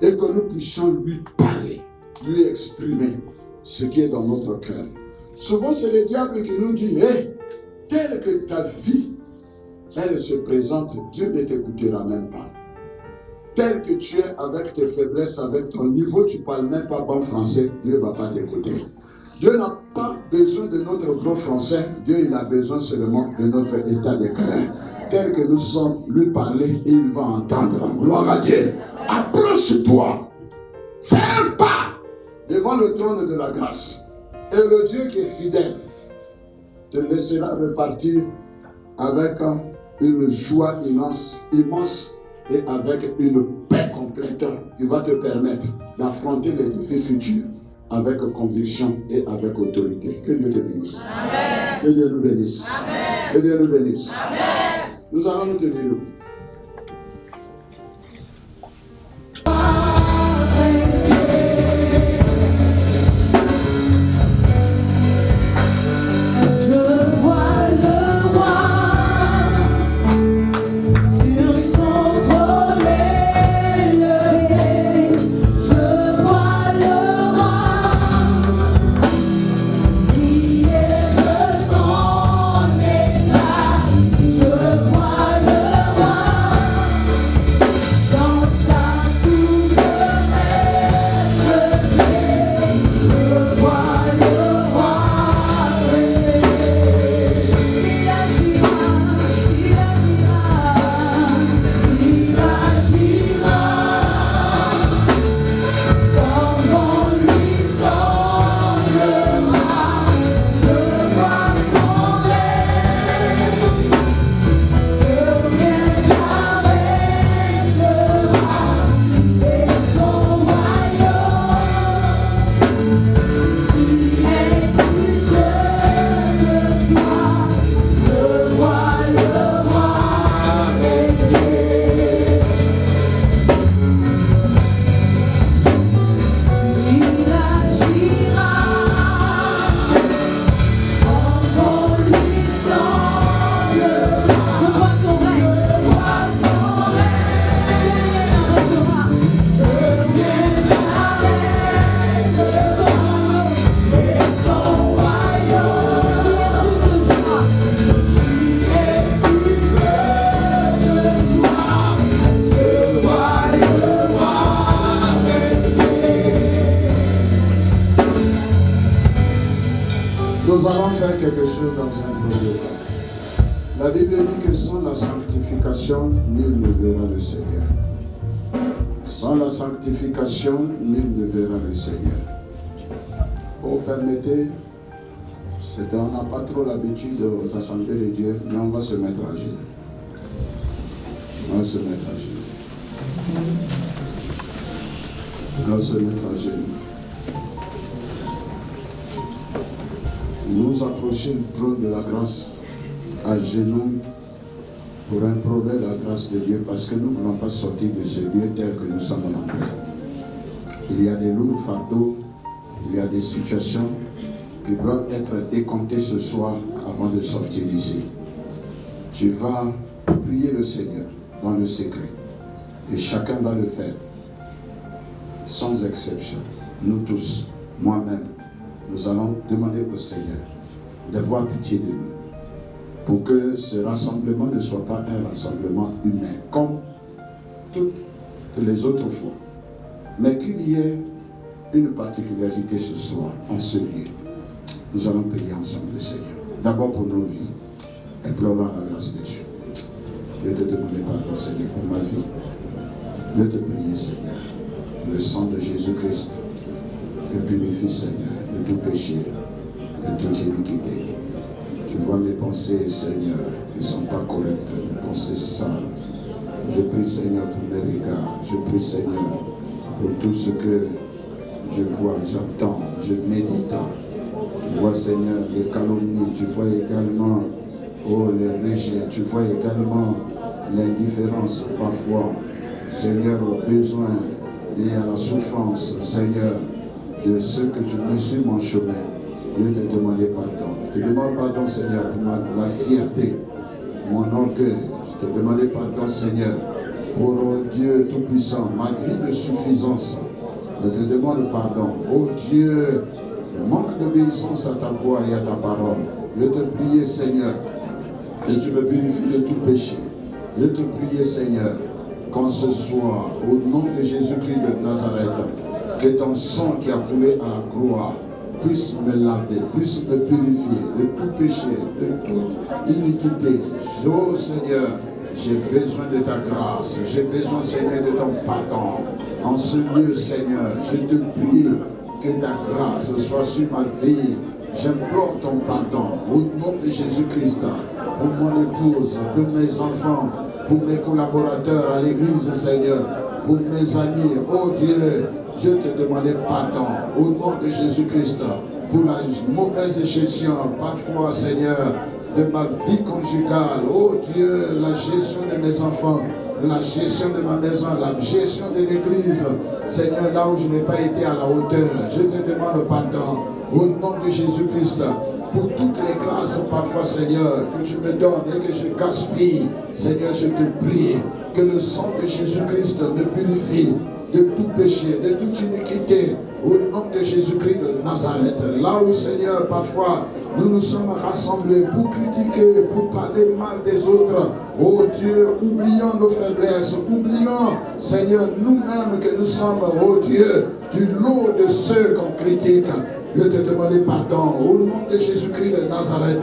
A: Et que nous puissions lui parler, lui exprimer ce qui est dans notre cœur. Souvent, c'est le diable qui nous dit, hey, telle que ta vie, elle se présente, Dieu ne t'écoutera même pas. Tel que tu es avec tes faiblesses, avec ton niveau, tu ne parles même pas bon français, Dieu ne va pas t'écouter. Dieu n'a pas besoin de notre gros français, Dieu il a besoin seulement de notre état de cœur. Tel que nous sommes, lui parler et il va entendre. Gloire à Dieu. Approche-toi. Fais un pas devant le trône de la grâce. Et le Dieu qui est fidèle te laissera repartir avec une joie immense et avec une paix complète qui va te permettre d'affronter les défis futurs avec conviction et avec autorité. Que Dieu te bénisse. Amen. Que Dieu nous bénisse. Amen. Que Dieu nous bénisse. Amen. Nous allons nous tenir debout.
B: Je vois le roi.
A: Nous allons faire quelque chose dans un premier temps. La Bible dit que sans la sanctification, nul ne verra le Seigneur. Sans la sanctification, nul ne verra le Seigneur. Oh, permettez, on n'a pas trop l'habitude aux assemblées de Dieu, mais on va se mettre à genoux. On va se mettre à genoux. On va se mettre à genoux. Nous approcher du trône de la grâce à genoux pour implorer la grâce de Dieu parce que nous ne voulons pas sortir de ce lieu tel que nous sommes entrés. Il y a des lourds fardeaux, il y a des situations qui doivent être décomptées ce soir avant de sortir d'ici. Tu vas prier le Seigneur dans le secret et chacun va le faire sans exception. Nous tous, moi-même, nous allons demander au Seigneur d'avoir pitié de nous pour que ce rassemblement ne soit pas un rassemblement humain comme toutes les autres fois, mais qu'il y ait une particularité ce soir en ce lieu. Nous allons prier ensemble le Seigneur. D'abord pour nos vies, implorant la grâce de Dieu. Je vais te demander pardon, Seigneur, pour ma vie. Je vais te prier, Seigneur. Le sang de Jésus-Christ me purifie, Seigneur, de tout péché, de toute iniquité. Tu vois mes pensées, Seigneur, qui ne sont pas correctes, mes pensées sales. Je prie, Seigneur, pour mes regards. Je prie, Seigneur, pour tout ce que je vois, j'entends, je médite. Tu vois, Seigneur, les calomnies. Tu vois également, oh, les rejets. Tu vois également l'indifférence parfois. Seigneur, au besoin et à la souffrance, Seigneur, de ce que tu mets sur mon chemin. Je vais te demander pardon. Je te demande pardon, Seigneur, pour ma fierté, mon orgueil. Je te demande pardon, Seigneur, pour Dieu Tout-Puissant, ma vie de suffisance. Je te demande pardon. Oh Dieu, manque d'obéissance à ta voix et à ta parole. Je te prie, Seigneur, que tu me purifies de tout péché. Je te prie, Seigneur, qu'en ce soir, au nom de Jésus-Christ de Nazareth, que ton sang qui a coulé à la croix puisse me laver, puisse me purifier de tout péché, de toute iniquité. Oh Seigneur, j'ai besoin de ta grâce, j'ai besoin, Seigneur, de ton pardon. En ce lieu, Seigneur, je te prie que ta grâce soit sur ma vie. J'implore ton pardon au nom de Jésus-Christ pour mon épouse, pour mes enfants, pour mes collaborateurs à l'église, Seigneur, pour mes amis. Oh Dieu, je te demande pardon au nom de Jésus-Christ pour la mauvaise gestion, parfois, Seigneur, de ma vie conjugale. Oh Dieu, la gestion de mes enfants, la gestion de ma maison, la gestion de l'église. Seigneur, là où je n'ai pas été à la hauteur, je te demande pardon au nom de Jésus-Christ pour toutes les grâces parfois, Seigneur, que tu me donnes et que je gaspille. Seigneur, je te prie que le sang de Jésus-Christ me purifie de tout péché, de toute iniquité, au nom de Jésus-Christ de Nazareth. Là où, Seigneur, parfois, nous nous sommes rassemblés pour critiquer, pour parler mal des autres. Oh Dieu, oublions nos faiblesses, oublions, Seigneur, nous-mêmes que nous sommes, oh Dieu, du lot de ceux qu'on critique. Je te demande pardon au nom de Jésus-Christ de Nazareth.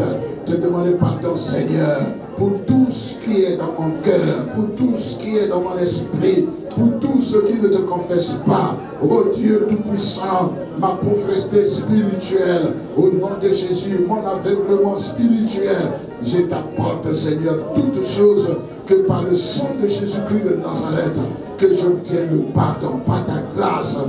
A: Je te demande pardon, Seigneur, pour tout ce qui est dans mon cœur, pour tout ce qui est dans mon esprit, pour tous ceux qui ne te confessent pas. Oh Dieu Tout-Puissant, ma pauvreté spirituelle, au nom de Jésus, mon aveuglement spirituel, je t'apporte, Seigneur, toutes choses que par le sang de Jésus-Christ de Nazareth, que j'obtienne le pardon, par ta grâce,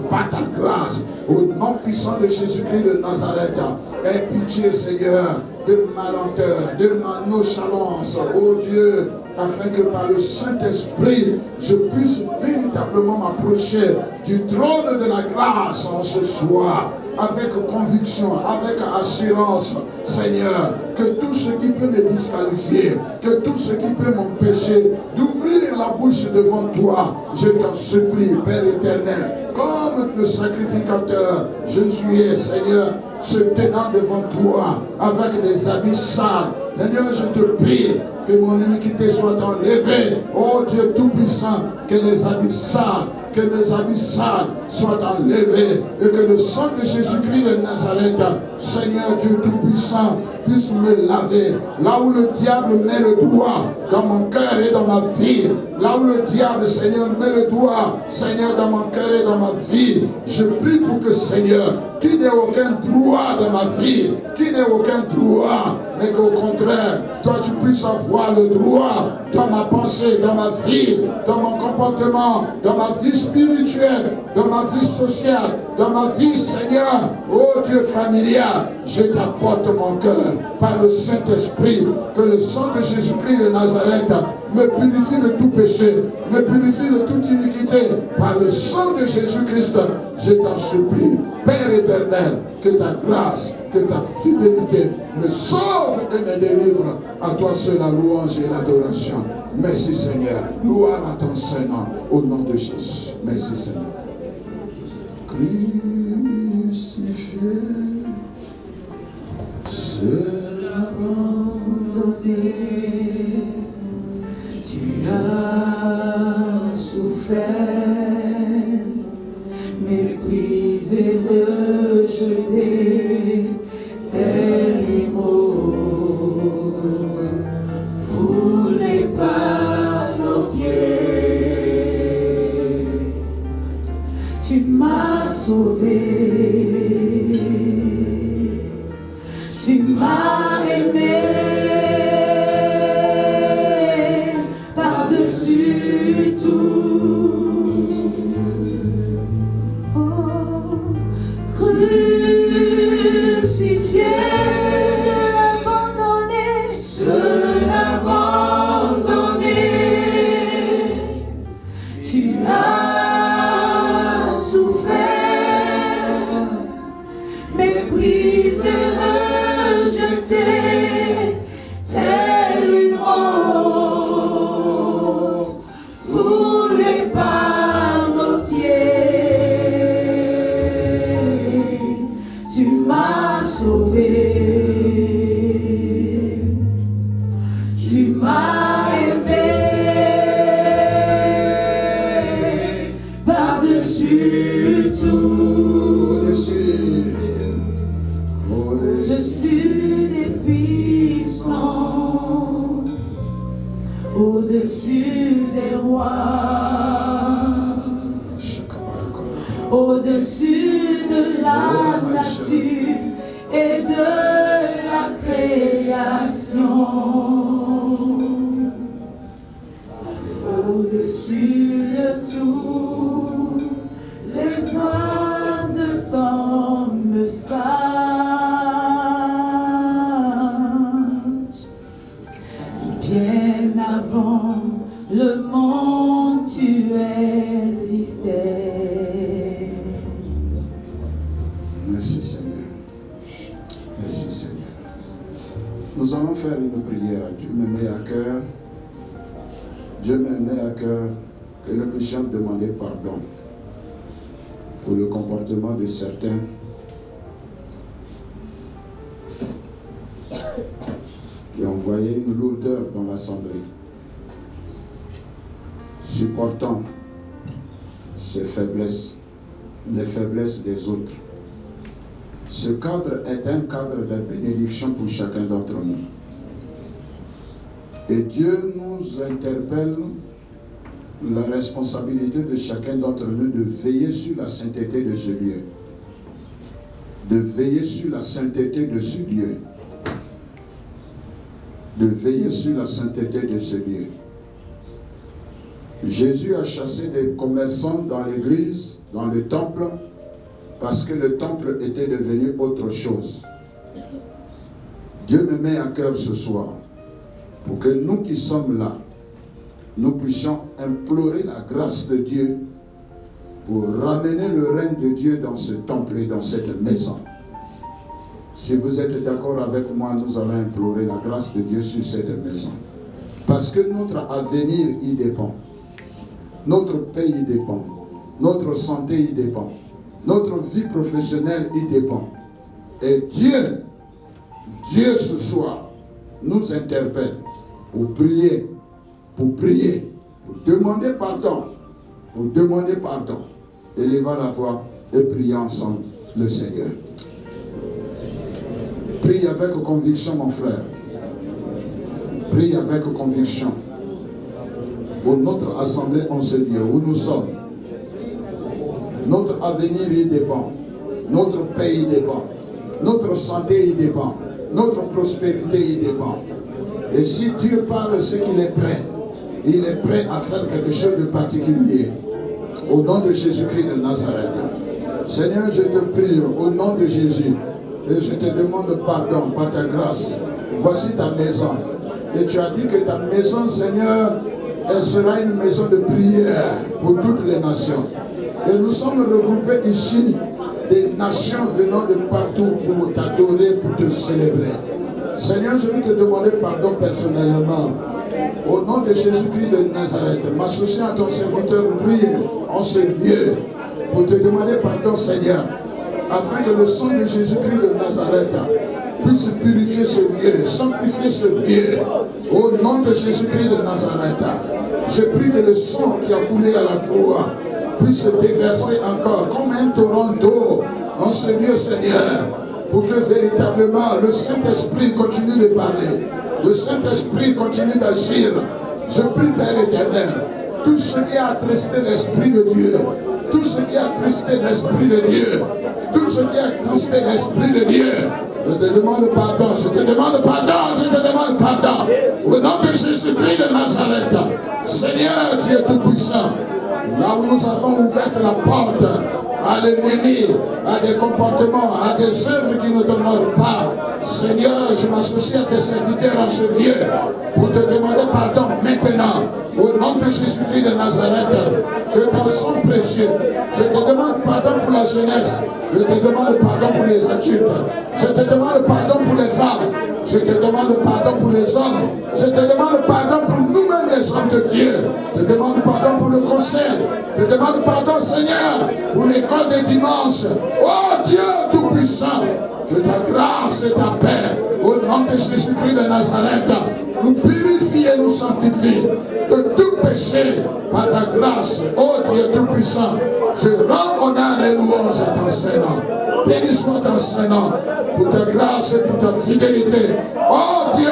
A: au nom puissant de Jésus-Christ de Nazareth. Aie pitié, Seigneur, de ma lenteur, de ma nonchalance, oh Dieu, afin que par le Saint-Esprit, je puisse véritablement m'approcher du trône de la grâce en ce soir, avec conviction, avec assurance, Seigneur, que tout ce qui peut me disqualifier, que tout ce qui peut m'empêcher d'ouvrir la bouche devant toi, je t'en supplie, Père éternel, comme le sacrificateur Josué, Seigneur, se tenant devant toi avec les habits sales. Seigneur, je te prie que mon iniquité soit enlevée. Oh Dieu Tout-Puissant, que les habits sales que mes habits sales soient enlevés et que le sang de Jésus-Christ de Nazareth, Seigneur Dieu Tout-Puissant, puisse me laver. Là où le diable met le doigt dans mon cœur et dans ma vie, là où le diable, Seigneur, met le doigt, Seigneur, dans mon cœur et dans ma vie, je prie pour que, Seigneur, qu'il n'ait aucun droit dans ma vie, qu'il n'ait aucun droit, mais qu'au contraire, toi tu puisses avoir le droit dans ma pensée, dans ma vie, dans mon comportement, dans ma vie spirituelle, dans ma vie sociale, dans ma vie, Seigneur, oh Dieu familial, je t'apporte mon cœur par le Saint-Esprit, que le sang de Jésus-Christ de Nazareth me purifie de tout péché, me purifie de toute iniquité, par le sang de Jésus-Christ, je t'en supplie, Père éternel, que ta grâce, que ta fidélité me sauve et me délivre. À toi seul la louange et l'adoration. Merci Seigneur. Gloire à ton Saint-Nom au nom de Jésus. Merci Seigneur. Crucifié, seul abandonné, tu as souffert, méprisé, rejeté, tel une rose, foulé par nos pieds. Tu m'as sauvé, tu m'as aimé, par-dessus tout. Oh, crucifié, seul abandonné, tu as souffert, méprisé, rejeté, telle une rose, foulée par nos pieds. Tu m'as sauvé, tu m'as aimé, par-dessus tout, au-dessus des puissances, au-dessus des rois, au-dessus de la nature et de la création, au-dessus de tout, les voix de ton message. Bien avant le monde, tu existais. Merci Seigneur. Merci Seigneur. Nous allons faire une prière. Dieu me met à cœur. Dieu me met à cœur que nous puissions demander pardon pour le comportement de certains qui ont envoyé une lourdeur dans l'assemblée, supportant ces faiblesses, les faiblesses des autres. Ce cadre est un cadre de bénédiction pour chacun d'entre nous. Et Dieu nous interpelle la responsabilité de chacun d'entre nous de veiller sur la sainteté de ce lieu. De veiller sur la sainteté de ce lieu. De veiller sur la sainteté de ce lieu. Jésus a chassé des commerçants dans l'église, dans le temple, parce que le temple était devenu autre chose. Dieu me met à cœur ce soir pour que nous qui sommes là, nous puissions implorer la grâce de Dieu pour ramener le règne de Dieu dans ce temple et dans cette maison. Si vous êtes d'accord avec moi, nous allons implorer la grâce de Dieu sur cette maison. Parce que notre avenir y dépend. Notre pays y dépend. Notre santé y dépend. Notre vie professionnelle y dépend. Et Dieu ce soir, nous interpelle pour prier, pour demander pardon pour demander pardon. Élevons la voix et prions ensemble le Seigneur. Prie avec conviction, mon frère. Prie avec conviction. Pour notre assemblée en ce lieu où nous sommes. Notre avenir y dépend. Notre pays y dépend. Notre santé y dépend. Notre prospérité y dépend. Et si Dieu parle, c'est qu'il est prêt. Il est prêt à faire quelque chose de particulier. Au nom de Jésus-Christ de Nazareth. Seigneur, je te prie au nom de Jésus. Et je te demande pardon par ta grâce. Voici ta maison. Et tu as dit que ta maison, Seigneur, elle sera une maison de prière pour toutes les nations. Et nous sommes regroupés ici, des nations venant de partout pour t'adorer, pour te célébrer. Seigneur, je veux te demander pardon personnellement. Au nom de Jésus-Christ de Nazareth, m'associant à ton serviteur, prie en ce lieu pour te demander pardon, Seigneur, afin que le sang de Jésus-Christ de Nazareth puisse purifier ce lieu, sanctifier ce lieu. Au nom de Jésus-Christ de Nazareth, je prie que le sang qui a coulé à la croix puisse se déverser encore comme un torrent d'eau en ce lieu, Seigneur, pour que véritablement le Saint-Esprit continue de parler, le Saint-Esprit continue d'agir. Je prie, Père éternel, tout ce qui a attristé l'Esprit de Dieu, tout ce qui a attristé l'Esprit de Dieu, tout ce qui a attristé l'Esprit de Dieu, je te demande pardon, je te demande pardon, je te demande pardon. Au nom de Jésus-Christ de Nazareth, Seigneur Dieu Tout-Puissant, là où nous avons ouvert la porte à l'ennemi, à des comportements, à des œuvres qui ne t'honorent pas, Seigneur, je m'associe à tes serviteurs en ce lieu pour te demander pardon maintenant. Au nom de Jésus-Christ de Nazareth, que ton sang précieux, je te demande pardon pour la jeunesse, je te demande pardon pour les adultes, je te demande pardon pour les femmes, je te demande pardon pour les hommes, je te demande pardon pour nous-mêmes les hommes de Dieu, je te demande pardon pour le conseil, je te demande pardon, Seigneur, pour l'école des dimanches. Oh Dieu Tout-Puissant, que ta grâce et ta paix, au nom de Jésus-Christ de Nazareth, nous purifie et nous sanctifie de tout péché par ta grâce. Oh Dieu Tout-Puissant, je rends honneur et louange à ton Seigneur. Béni soit ton Seigneur pour ta grâce et pour ta fidélité. Oh Dieu,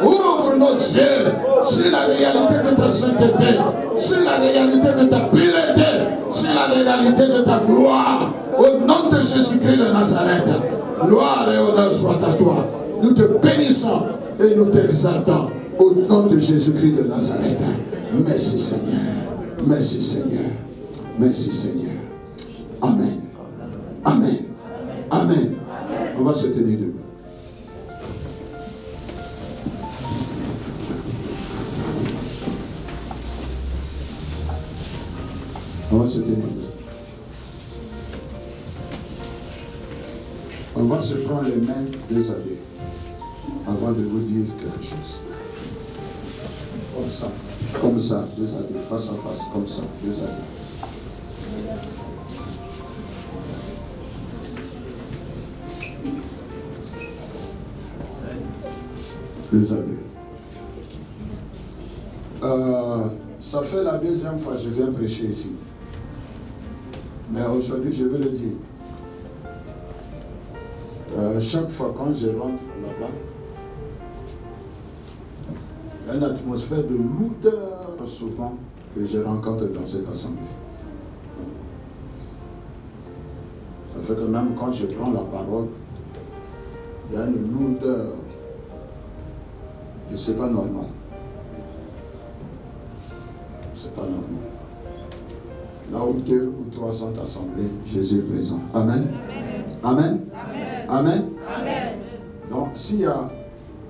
A: ouvre nos yeux sur la réalité de ta sainteté, sur la réalité de ta pureté, sur la réalité de ta gloire. Au nom de Jésus-Christ de Nazareth, gloire et honneur soit à toi. Nous te bénissons et nous t'exaltons au nom de Jésus-Christ de Nazareth. Merci Seigneur. Merci Seigneur. Merci Seigneur. Amen. Amen. Amen. On va se tenir debout. On va se tenir debout. On va se prendre les mains déshabillées avant de vous dire quelque chose. Comme ça, déshabillé, face à face, comme ça, déshabillé. Déshabillé. Ça fait la deuxième fois que je viens prêcher ici. Mais aujourd'hui, je vais le dire. Chaque fois quand je rentre là-bas, il y a une atmosphère de lourdeur souvent que je rencontre dans cette assemblée. Ça fait que même quand je prends la parole, il y a une lourdeur que ce n'est pas normal. C'est pas normal. Là où 2 ou 3 sont assemblés, Jésus est présent. Amen. Amen. Amen. Amen. Donc, s'il y a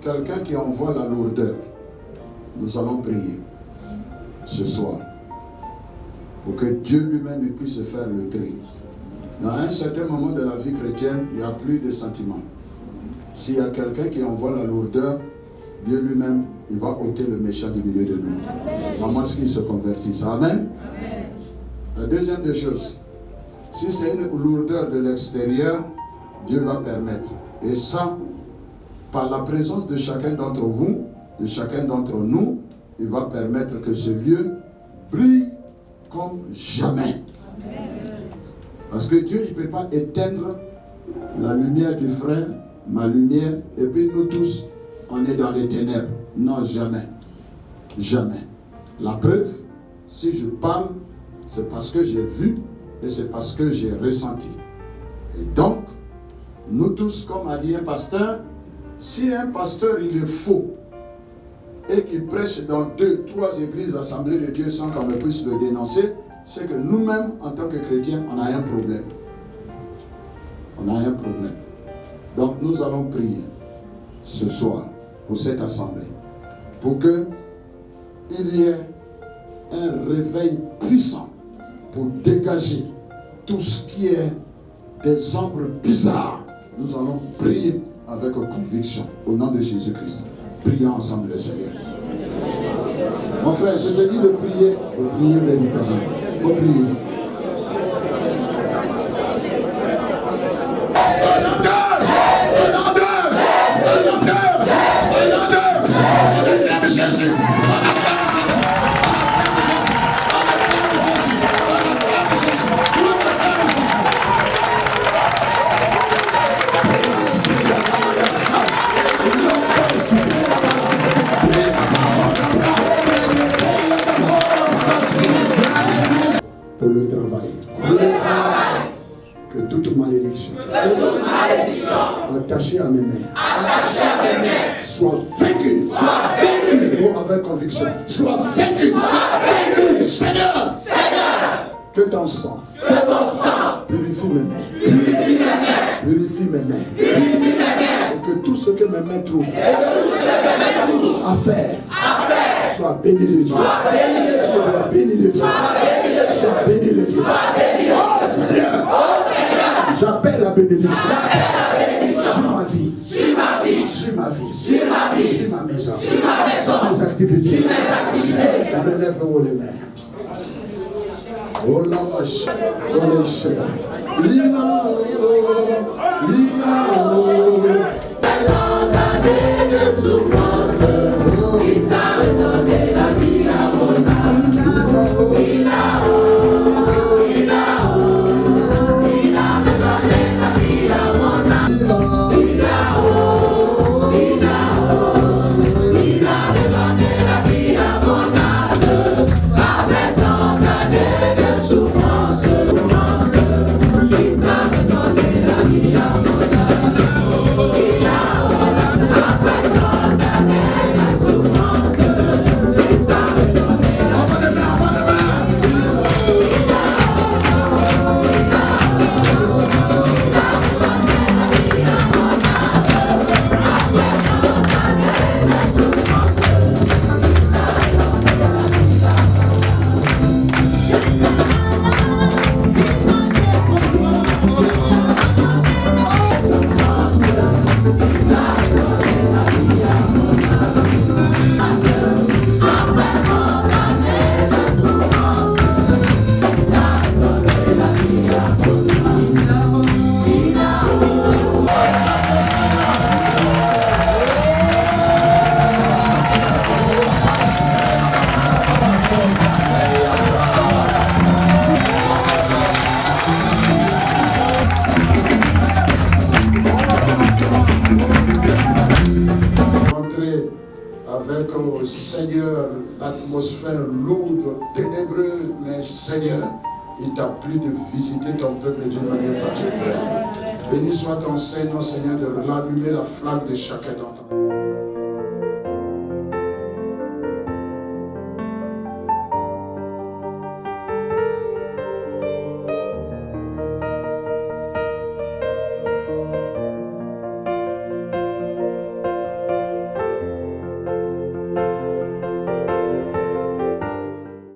A: quelqu'un qui envoie la lourdeur, nous allons prier ce soir pour que Dieu lui-même puisse faire le tri. Dans un certain moment de la vie chrétienne, il n'y a plus de sentiments. S'il y a quelqu'un qui envoie la lourdeur, Dieu lui-même, il va ôter le méchant du milieu de nous. À moins qu'il se convertisse. Amen. Amen. La deuxième des choses, si c'est une lourdeur de l'extérieur, Dieu va permettre. Et ça, par la présence de chacun d'entre vous, de chacun d'entre nous, il va permettre que ce lieu brille comme jamais. Parce que Dieu, il ne peut pas éteindre la lumière du frère, ma lumière, et puis nous tous, on est dans les ténèbres. Non, jamais. Jamais. La preuve, si je parle, c'est parce que j'ai vu et c'est parce que j'ai ressenti. Et donc, nous tous, comme a dit un pasteur, si un pasteur il est faux et qu'il prêche dans 2, 3 églises assemblées de Dieu sans qu'on puisse le dénoncer, c'est que nous-mêmes, en tant que chrétiens, on a un problème. On a un problème. Donc nous allons prier ce soir pour cette assemblée, pour qu'il y ait un réveil puissant pour dégager tout ce qui est des ombres bizarres. Nous allons prier avec conviction au nom de Jésus-Christ. Prions ensemble le Seigneur. Mon frère, je te dis de prier. Il faut prier véritablement. Il faut prier. Jésus. Pour le travail. Que toute malédiction attachée à mes mains soit vaincue. Oh, avec conviction. Soit vaincue. Seigneur. Que ton sang purifie mes mains. Purifie mes mains. Et que tout ce que mes mains trouvent à faire soit béni de Dieu. Soit béni de Dieu. Soit béni de Dieu. Oh Seigneur. J'appelle la bénédiction sur ma vie, sur ma maison, sur mes activités. On élève les mains. Oh la vache, oh les chèvres. Lina, condamné de souffrance, il s'est redonné la vie à mon âme. Il a redonné la vie à mon âme. Il a redonné la vie à mon âme. Après tant d'années de souffrance, il s'est redonné la vie à mon âme. Il a après tant d'années de souffrance, il s'est redonné la vie à mon âme. Avec au Seigneur l'atmosphère lourde, ténébreuse, mais Seigneur, il t'a plu de visiter ton peuple d'une manière particulière. Béni soit ton Seigneur, Seigneur, de rallumer la flamme de chacun d'entre nous.